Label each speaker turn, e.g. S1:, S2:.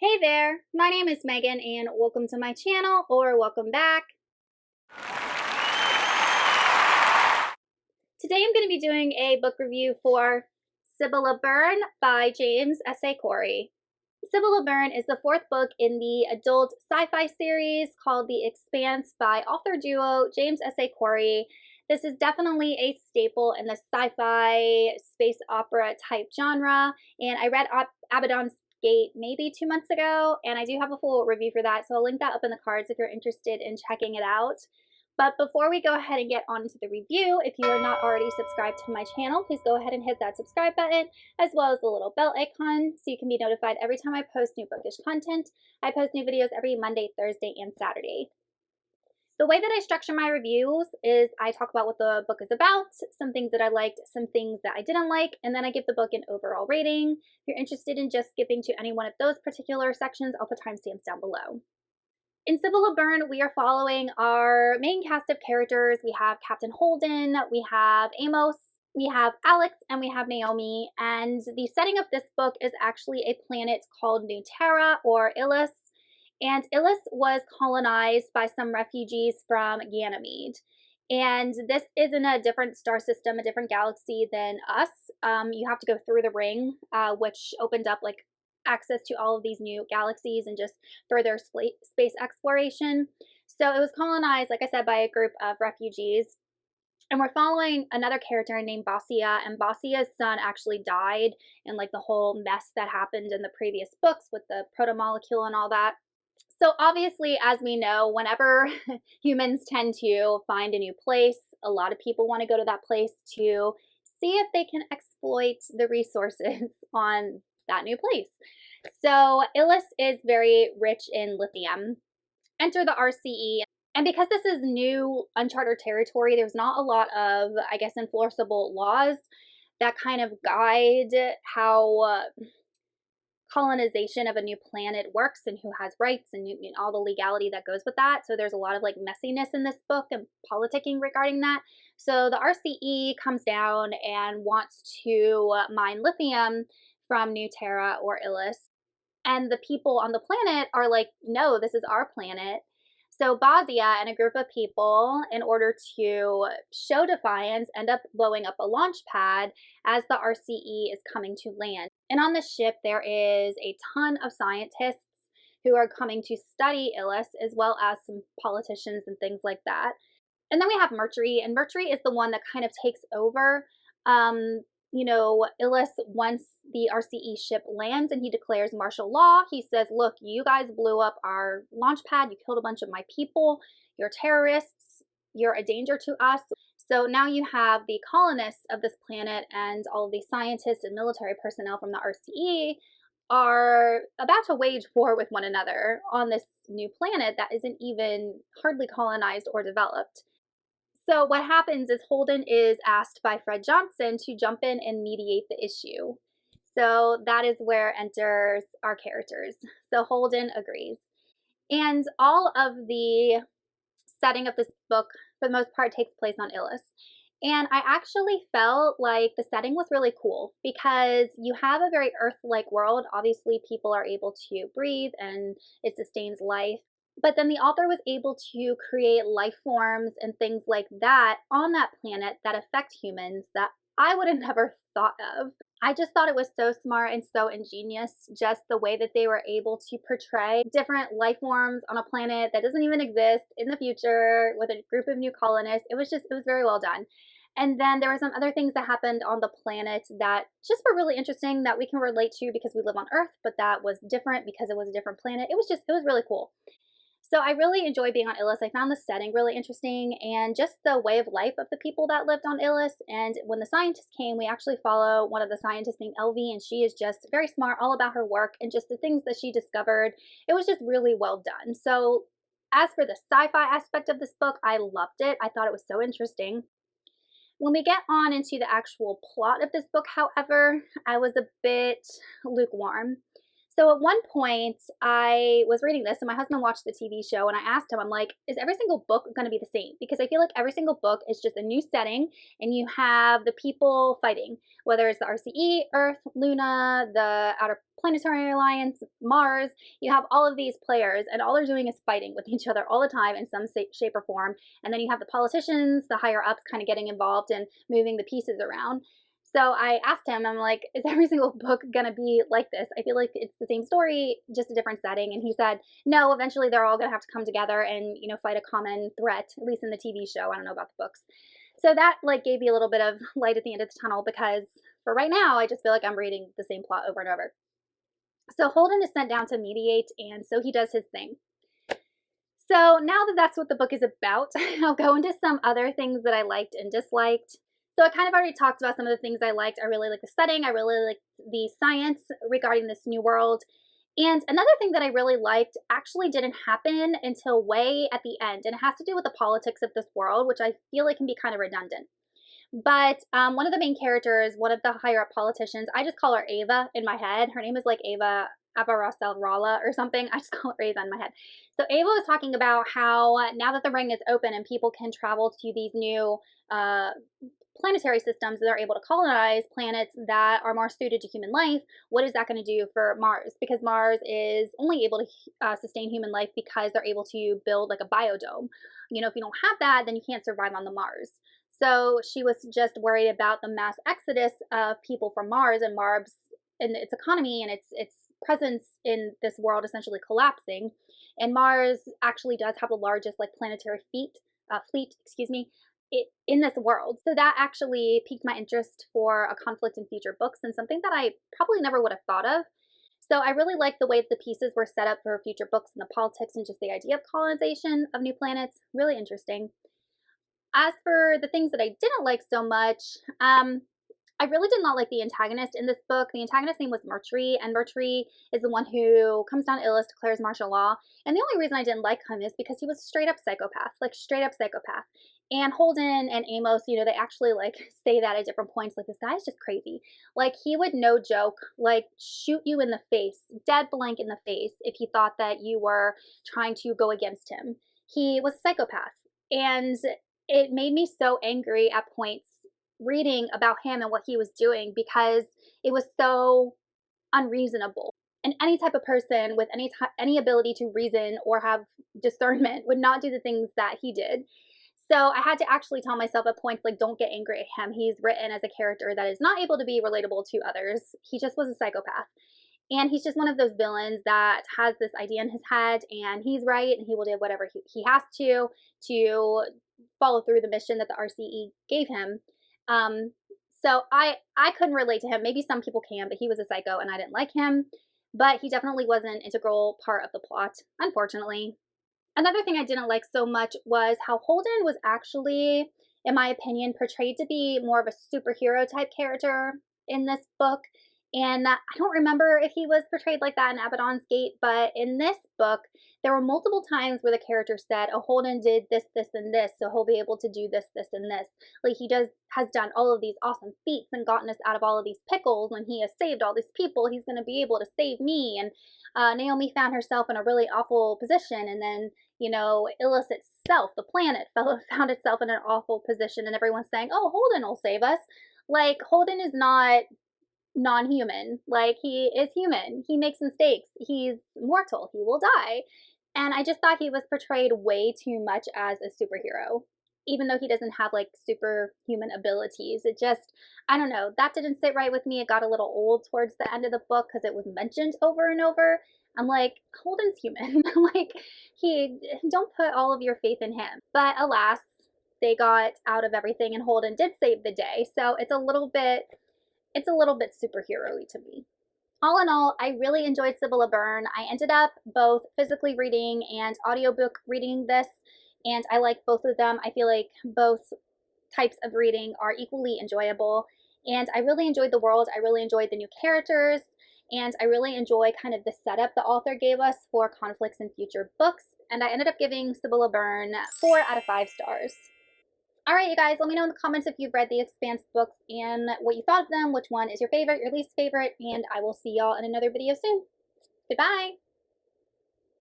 S1: Hey there, my name is Megan and welcome to my channel or welcome back. Today I'm going to be doing a book review for Cibola Burn by James S.A. Cibola Burn is the fourth book in the adult sci-fi series called The Expanse by author duo James S.A. This is definitely a staple in the sci-fi space opera type genre, and I read Abaddon's Gate maybe 2 months ago, and I do have a full review for that, so I'll link that up in the cards if you're interested in checking it out. But before we go ahead and get on to the review, if you are not already subscribed to my channel, please go ahead and hit that subscribe button, as well as the little bell icon, so you can be notified every time I post new bookish content. I post new videos every Monday, Thursday, and Saturday. The way that I structure my reviews is I talk about what the book is about, some things that I liked, some things that I didn't like, and then I give the book an overall rating. If you're interested in just skipping to any one of those particular sections, I'll put timestamps down below. In Cibola Burn, we are following our main cast of characters. We have Captain Holden, we have Amos, we have Alex, and we have Naomi. And the setting of this book is actually a planet called New Terra, or Ilus. And Ilus was colonized by some refugees from Ganymede. And this is in a different star system, a different galaxy than us. You have to go through the ring, which opened up like access to all of these new galaxies and just further space exploration. So it was colonized, like I said, by a group of refugees. And we're following another character named Basia, and Basia's son actually died in like the whole mess that happened in the previous books with the proto-molecule and all that. So obviously, as we know, whenever humans tend to find a new place, a lot of people want to go to that place to see if they can exploit the resources on that new place. So Ilus is very rich in lithium. Enter the RCE. And because this is new uncharted territory, there's not a lot of, I guess, enforceable laws that kind of guide how colonization of a new planet works and who has rights and all the legality that goes with that. So there's a lot of like messiness in this book and politicking regarding that. So the RCE comes down and wants to mine lithium from New Terra or Ilus. And the people on the planet are like, no, this is our planet. So Basia and a group of people, in order to show defiance, end up blowing up a launch pad as the RCE is coming to land. And on the ship, there is a ton of scientists who are coming to study Ilus, as well as some politicians and things like that. And then we have Mercury, and Mercury is the one that kind of takes over. Ilus, once the RCE ship lands and he declares martial law, he says, look, you guys blew up our launch pad, you killed a bunch of my people, you're terrorists, you're a danger to us. So now you have the colonists of this planet and all of the scientists and military personnel from the RCE are about to wage war with one another on this new planet that isn't even hardly colonized or developed. So what happens is Holden is asked by Fred Johnson to jump in and mediate the issue. So that is where enters our characters. So Holden agrees. And all of the setting of this book, for the most part, takes place on Ilus. And I actually felt like the setting was really cool because you have a very Earth-like world. Obviously, people are able to breathe and it sustains life. But then the author was able to create life forms and things like that on that planet that affect humans that I would have never thought of. I just thought it was so smart and so ingenious, just the way that they were able to portray different life forms on a planet that doesn't even exist in the future with a group of new colonists. It was very well done. And then there were some other things that happened on the planet that just were really interesting that we can relate to because we live on Earth, but that was different because it was a different planet. It was really cool. So I really enjoyed being on Ilus. I found the setting really interesting and just the way of life of the people that lived on Ilus. And when the scientists came, we actually follow one of the scientists named Elvie, and she is just very smart, all about her work and just the things that she discovered. It was just really well done. So as for the sci-fi aspect of this book, I loved it. I thought it was so interesting. When we get on into the actual plot of this book, however, I was a bit lukewarm. So at one point, I was reading this, and my husband watched the TV show, and I asked him, I'm like, is every single book going to be the same? Because I feel like every single book is just a new setting, and you have the people fighting, whether it's the RCE, Earth, Luna, the Outer Planetary Alliance, Mars. You have all of these players, and all they're doing is fighting with each other all the time in some shape or form. And then you have the politicians, the higher ups, kind of getting involved and moving the pieces around. So I asked him, I'm like, is every single book going to be like this? I feel like it's the same story, just a different setting. And he said, no, eventually they're all going to have to come together and, fight a common threat, at least in the TV show. I don't know about the books. So that gave me a little bit of light at the end of the tunnel, because for right now, I just feel like I'm reading the same plot over and over. So Holden is sent down to mediate, and so he does his thing. So now that that's what the book is about, I'll go into some other things that I liked and disliked. So I kind of already talked about some of the things I liked. I really like the setting. I really liked the science regarding this new world. And another thing that I really liked actually didn't happen until way at the end. And it has to do with the politics of this world, which I feel like can be kind of redundant. But one of the main characters, one of the higher up politicians, I just call her Ava in my head. Her name is like Ava Abarasel-Rala or something. I just call her Ava in my head. So Ava was talking about how now that the ring is open and people can travel to these new planetary systems, they're able to colonize planets that are more suited to human life. What is that going to do for Mars? Because Mars is only able to sustain human life because they're able to build like a biodome. If you don't have that, then you can't survive on the Mars. So she was just worried about the mass exodus of people from Mars, and Mars and its economy and its presence in this world essentially collapsing. And Mars actually does have the largest planetary fleet, in this world. So that actually piqued my interest for a conflict in future books, and something that I probably never would have thought of. So I really like the way the pieces were set up for future books and the politics and just the idea of colonization of new planets. Really interesting. As for the things that I didn't like so much, I really did not like the antagonist in this book. The antagonist's name was Mercury, and Mercury is the one who comes down illness, declares martial law. And the only reason I didn't like him is because he was straight up psychopath, straight up psychopath. And Holden and Amos, they actually say that at different points, this guy's just crazy. He would, no joke, shoot you in the face, dead blank in the face, if he thought that you were trying to go against him. He was a psychopath. And it made me so angry at points reading about him and what he was doing, because it was so unreasonable. And any type of person with any ability to reason or have discernment would not do the things that he did. So I had to actually tell myself at points, don't get angry at him. He's written as a character that is not able to be relatable to others. He just was a psychopath. And he's just one of those villains that has this idea in his head, and he's right, and he will do whatever he has to follow through the mission that the RCE gave him. So I couldn't relate to him. Maybe some people can, but he was a psycho, and I didn't like him. But he definitely was an integral part of the plot, unfortunately. Another thing I didn't like so much was how Holden was actually, in my opinion, portrayed to be more of a superhero type character in this book. And I don't remember if he was portrayed like that in Abaddon's Gate, but in this book, there were multiple times where the character said, oh, Holden did this, this, and this, so he'll be able to do this, this, and this. He has done all of these awesome feats and gotten us out of all of these pickles, and he has saved all these people. He's going to be able to save me. And Naomi found herself in a really awful position, and then, Ilus itself, the planet, found itself in an awful position, and everyone's saying, oh, Holden will save us. Holden is not non-human. He is human. He makes mistakes. He's mortal. He will die. And I just thought he was portrayed way too much as a superhero, even though he doesn't have superhuman abilities. It just, I don't know, that didn't sit right with me. It got a little old towards the end of the book because it was mentioned over and over. I'm like, Holden's human. Don't put all of your faith in him. But alas, they got out of everything, and Holden did save the day. So it's a little bit superhero-y to me. All in all, I really enjoyed Cibola Burn. I ended up both physically reading and audiobook reading this, and I like both of them. I feel like both types of reading are equally enjoyable, and I really enjoyed the world. I really enjoyed the new characters, and I really enjoy kind of the setup the author gave us for conflicts in future books, and I ended up giving Cibola Burn 4 out of 5 stars. All right, you guys, let me know in the comments if you've read the Expanse books and what you thought of them, which one is your favorite, your least favorite, and I will see y'all in another video soon. Goodbye!